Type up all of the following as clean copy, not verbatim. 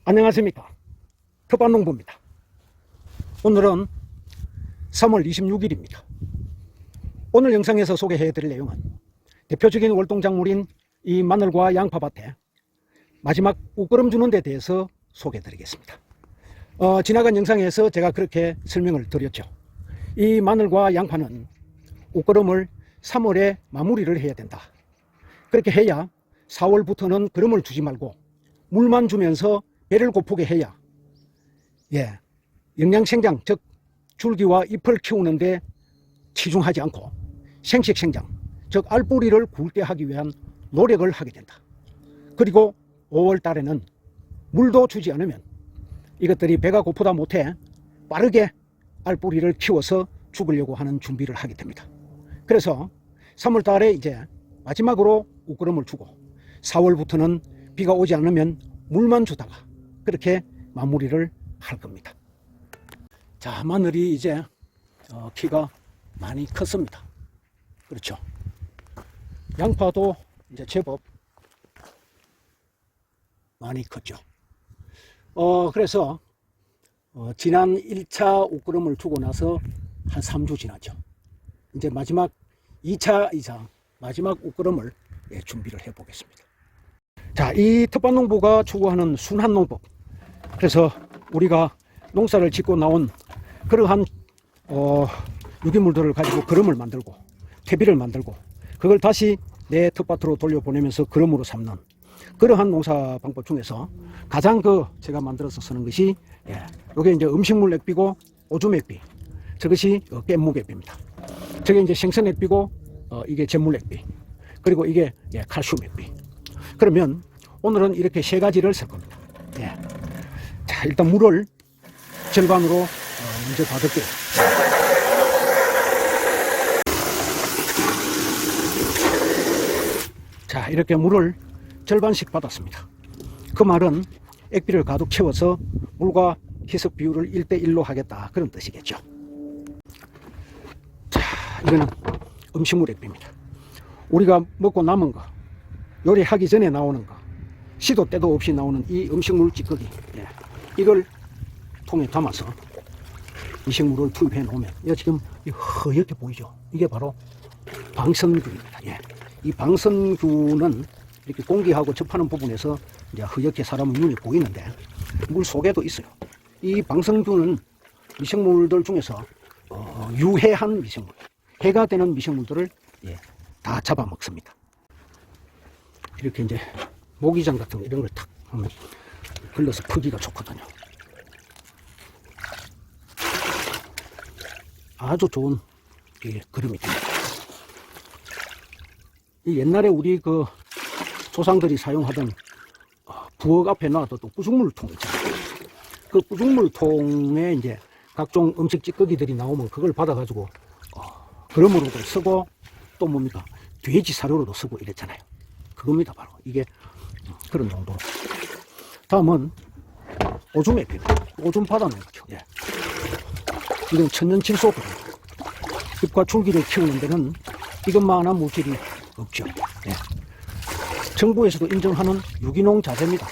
안녕하십니까. 텃밭농부입니다. 오늘은 3월 26일입니다. 오늘 영상에서 소개해드릴 내용은 대표적인 월동작물인 이 마늘과 양파밭에 마지막 웃거름 주는 데 대해서 소개해드리겠습니다. 지나간 영상에서 제가 그렇게 설명을 드렸죠. 이 마늘과 양파는 웃거름을 3월에 마무리를 해야 된다. 그렇게 해야 4월부터는 거름을 주지 말고 물만 주면서 배를 고프게 해야 영양생장, 즉 줄기와 잎을 키우는데 치중하지 않고 생식생장, 즉 알뿌리를 굵게 하기 위한 노력을 하게 된다. 그리고 5월 달에는 물도 주지 않으면 이것들이 배가 고프다 못해 빠르게 알뿌리를 키워서 죽으려고 하는 준비를 하게 됩니다. 그래서 3월 달에 이제 마지막으로 웃거름을 주고 4월부터는 비가 오지 않으면 물만 주다가 그렇게 마무리를 할 겁니다. 자, 마늘이 이제 키가 많이 컸습니다. 그렇죠. 양파도 이제 제법 많이 컸죠. 그래서 지난 1차 웃거름을 주고 나서 한 3주 지나죠. 이제 마지막 2차이자 마지막 웃거름을 준비를 해 보겠습니다. 자, 이 텃밭농부가 추구하는 순한 농법. 그래서 우리가 농사를 짓고 나온 그러한 유기물들을 가지고 거름을 만들고 퇴비를 만들고 그걸 다시 내 텃밭으로 돌려보내면서 거름으로 삼는 그러한 농사 방법 중에서 가장 제가 만들어서 쓰는 것이 요게 이제 음식물 액비고 오줌 액비, 저것이 깻묵 액비입니다. 저게 이제 생선 액비고 이게 잿물 액비, 그리고 이게 칼슘 액비. 그러면 오늘은 이렇게 세 가지를 쓸 겁니다. 자, 일단 물을 절반으로 먼저 받을게요. 자, 이렇게 물을 절반씩 받았습니다. 그 말은 액비를 가득 채워서 물과 희석 비율을 1:1로 하겠다, 그런 뜻이겠죠. 자, 이거는 음식물 액비입니다. 우리가 먹고 남은 거, 요리하기 전에 나오는 거, 시도 때도 없이 나오는 이 음식물 찌꺼기, 이걸 통에 담아서 이 식물을 투입해 놓으면 지금 허옇게 보이죠. 이게 바로 방선균입니다. 이 방선균은 이렇게 공기하고 접하는 부분에서 이제 허옇게 사람 눈에 보이는데 물 속에도 있어요. 이 방선균은 미생물들 중에서 유해한 미생물, 해가 되는 미생물들을 다 잡아먹습니다. 이렇게 이제 모기장 같은 거 이런 걸 탁 하면 걸러서 퍼기가 좋거든요. 아주 좋은 거름이 됩니다. 옛날에 우리 조상들이 사용하던 부엌 앞에 놔뒀던 구죽물통 있잖아요. 그 구죽물통에 이제 각종 음식 찌꺼기들이 나오면 그걸 받아가지고 거름으로도 쓰고 또 뭡니까, 돼지 사료로도 쓰고 이랬잖아요. 그겁니다. 바로 이게 그런 정도로. 다음은 오줌 액비입니다. 오줌 받아놓은 거죠. 이건 천연질소거든요. 잎과 줄기를 키우는 데는 이것만한 물질이 없죠. 정부에서도 인정하는 유기농 자재입니다.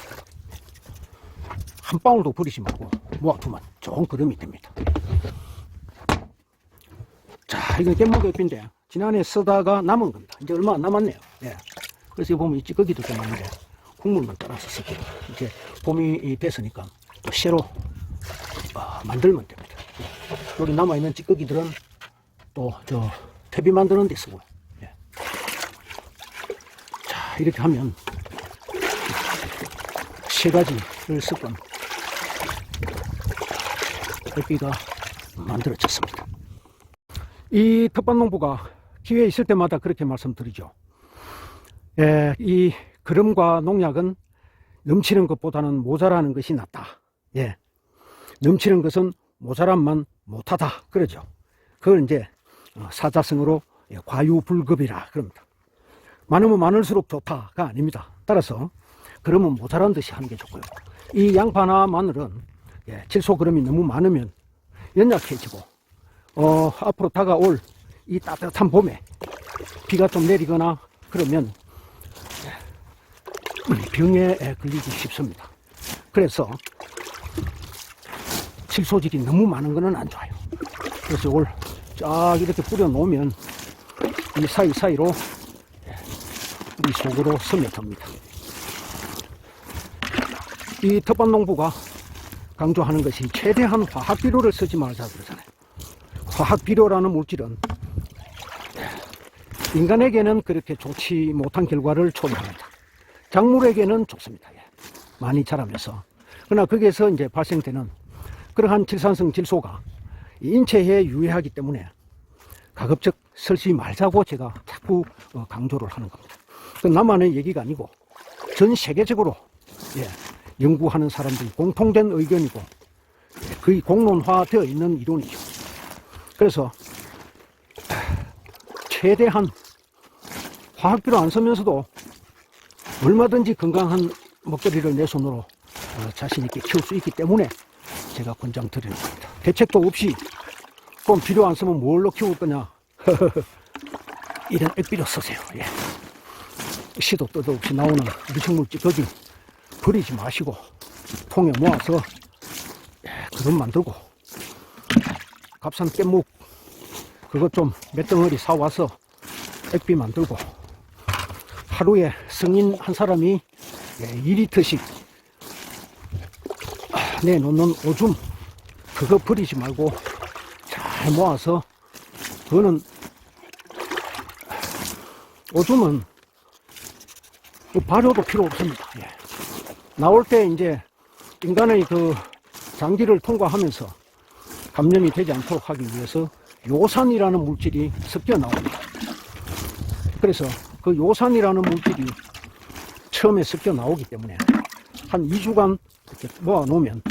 한 방울도 버리지 말고 모아두면 좋은 거름이 됩니다. 자, 이건 깻묵 액비인데 지난해 쓰다가 남은 겁니다. 이제 얼마 안 남았네요. 그래서 보면 이 찌꺼기도 좀 많은데 국물만 따라서 쓸게요. 이제 봄이 됐으니까 또 새로 만들면 됩니다. 여기 남아있는 찌꺼기들은 또 퇴비 만드는 데 쓰고요. 자, 이렇게 하면 세 가지를 쓰건 액비가 만들어졌습니다. 이 텃밭농부가 기회 있을 때마다 그렇게 말씀드리죠. 이 거름과 농약은 넘치는 것보다는 모자라는 것이 낫다. 넘치는 것은 모자람만 못하다, 그러죠. 그걸 이제 사자성어로 과유불급이라 그럽니다. 많으면 많을수록 좋다가 아닙니다. 따라서 그러면 모자란 듯이 하는 게 좋고요. 이 양파나 마늘은 질소 거름이 너무 많으면 연약해지고 앞으로 다가올 이 따뜻한 봄에 비가 좀 내리거나 그러면 병에 걸리기 쉽습니다. 그래서 칠소질이 너무 많은 것은 안 좋아요. 그래서 이걸 쫙 이렇게 뿌려 놓으면 이 사이사이로 이 속으로 스며듭니다. 이 텃밭농부가 강조하는 것이 최대한 화학비료를 쓰지 말자 그러잖아요. 화학비료라는 물질은 인간에게는 그렇게 좋지 못한 결과를 초래합니다. 작물에게는 좋습니다. 많이 자라면서. 그러나 거기에서 이제 발생되는 그러한 질산성 질소가 인체에 유해하기 때문에 가급적 쓰지 말자고 제가 자꾸 강조를 하는 겁니다. 그 나만의 얘기가 아니고 전 세계적으로 연구하는 사람들이 공통된 의견이고 거의 공론화되어 있는 이론이죠. 그래서 최대한 화학비료 안 쓰면서도 얼마든지 건강한 먹거리를 내 손으로 자신 있게 키울 수 있기 때문에 제가 권장드리는 겁니다. 대책도 없이 그럼 비료 안 쓰면 뭘로 키울 거냐? 이런 액비료 쓰세요. 시도 때도 없이 나오는 미생물질 거기 버리지 마시고 통에 모아서 그릇 만들고 값싼 깻묵 그것 좀 몇 덩어리 사와서 액비 만들고 하루에 성인 한 사람이 2리터씩 내놓는 오줌 그거 버리지 말고 잘 모아서 그거는 오줌은 발효도 필요 없습니다. 나올 때 이제 인간의 그 장기를 통과하면서 감염이 되지 않도록 하기 위해서 요산이라는 물질이 섞여 나옵니다. 그래서 그 요산이라는 물질이 처음에 섞여 나오기 때문에 한 2주간 이렇게 모아 놓으면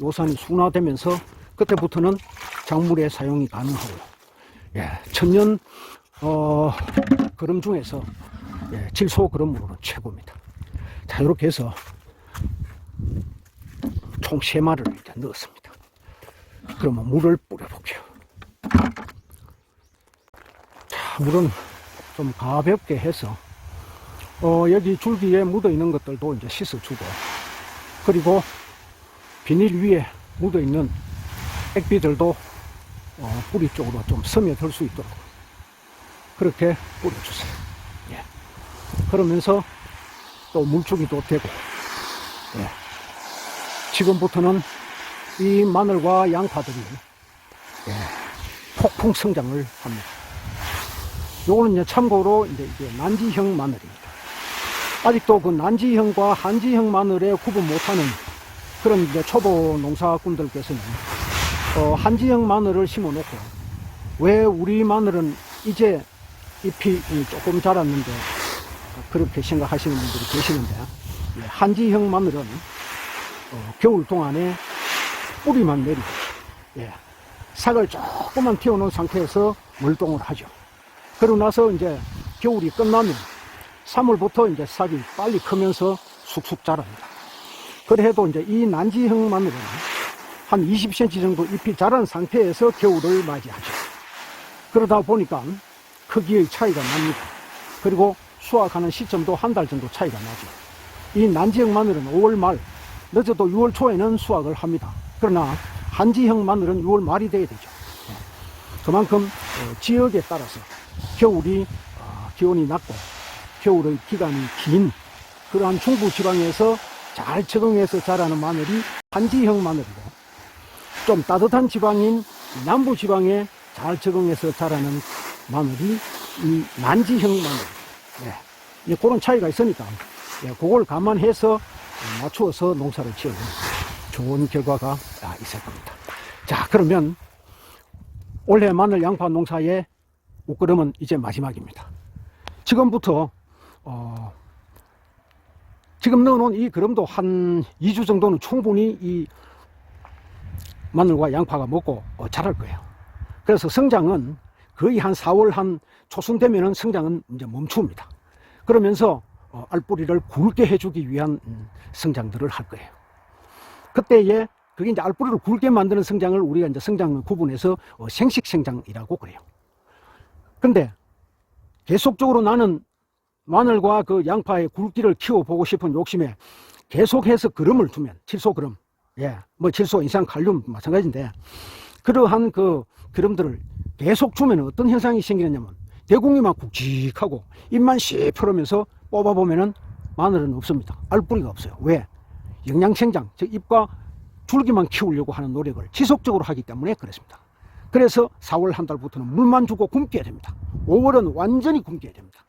요산이 순화되면서 그때부터는 작물에 사용이 가능하고요. 천년 그름 중에서 질소 그름으로는 최고입니다. 자, 이렇게 해서 총 3마를 이제 넣었습니다. 그러면 물을 뿌려볼게요. 자, 물은 좀 가볍게 해서 여기 줄기에 묻어 있는 것들도 이제 씻어주고, 그리고 비닐 위에 묻어 있는 액비들도 뿌리 쪽으로 좀 스며들 수 있도록 그렇게 뿌려주세요. 그러면서 또 물주기도 되고, 지금부터는 이 마늘과 양파들이 폭풍 성장을 합니다. 요거는 이제 참고로 이제 난지형 마늘입니다. 아직도 그 난지형과 한지형 마늘에 구분 못하는 그런 이제 초보 농사꾼들께서는 한지형 마늘을 심어 놓고 왜 우리 마늘은 이제 잎이 조금 자랐는데 그렇게 생각하시는 분들이 계시는데, 한지형 마늘은 겨울 동안에 뿌리만 내리고 싹을 조금만 틔워놓은 상태에서 물동을 하죠. 그러고 나서 이제 겨울이 끝나면 3월부터 이제 싹이 빨리 크면서 쑥쑥 자랍니다. 그래도 이제 이 난지형 마늘은 한 20cm 정도 잎이 자란 상태에서 겨울을 맞이하죠. 그러다 보니까 크기의 차이가 납니다. 그리고 수확하는 시점도 한 달 정도 차이가 나죠. 이 난지형 마늘은 5월 말, 늦어도 6월 초에는 수확을 합니다. 그러나 한지형 마늘은 6월 말이 돼야 되죠. 그만큼 지역에 따라서 겨울이 기온이 낮고 겨울의 기간이 긴 그러한 중부지방에서 잘 적응해서 자라는 마늘이 한지형 마늘이고, 좀 따뜻한 지방인 남부지방에 잘 적응해서 자라는 마늘이 이 난지형 마늘. 그런 차이가 있으니까 그걸 감안해서 맞추어서 농사를 지으면 좋은 결과가 있을 겁니다. 자, 그러면 올해 마늘 양파 농사의 옷걸음은 이제 마지막입니다. 지금부터 지금 넣어놓은 이 거름도 한 2주 정도는 충분히 이 마늘과 양파가 먹고 자랄 거예요. 그래서 성장은 거의 한 4월 한 초순 되면은 성장은 이제 멈춥니다. 그러면서 알뿌리를 굵게 해주기 위한 성장들을 할 거예요. 그때에 그게 이제 알뿌리를 굵게 만드는 성장을 우리가 이제 성장을 구분해서 생식 성장이라고 그래요. 근데 계속적으로 나는 마늘과 그 양파의 굵기를 키워보고 싶은 욕심에 계속해서 그름을 두면, 칠소 그름, 뭐 칠소, 인산, 칼륨 마찬가지인데, 그러한 그 그름들을 계속 주면 어떤 현상이 생기느냐면, 대궁이만 굵직하고 입만 시퍼러면서 뽑아보면은 마늘은 없습니다. 알뿌리가 없어요. 왜? 영양생장, 즉 잎과 줄기만 키우려고 하는 노력을 지속적으로 하기 때문에 그렇습니다. 그래서 4월 한 달부터는 물만 주고 굶겨야 됩니다. 5월은 완전히 굶겨야 됩니다.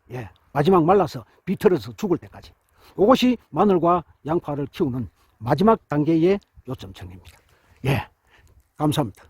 마지막 말라서 비틀어서 죽을 때까지. 이것이 마늘과 양파를 키우는 마지막 단계의 요점 정리입니다. 감사합니다.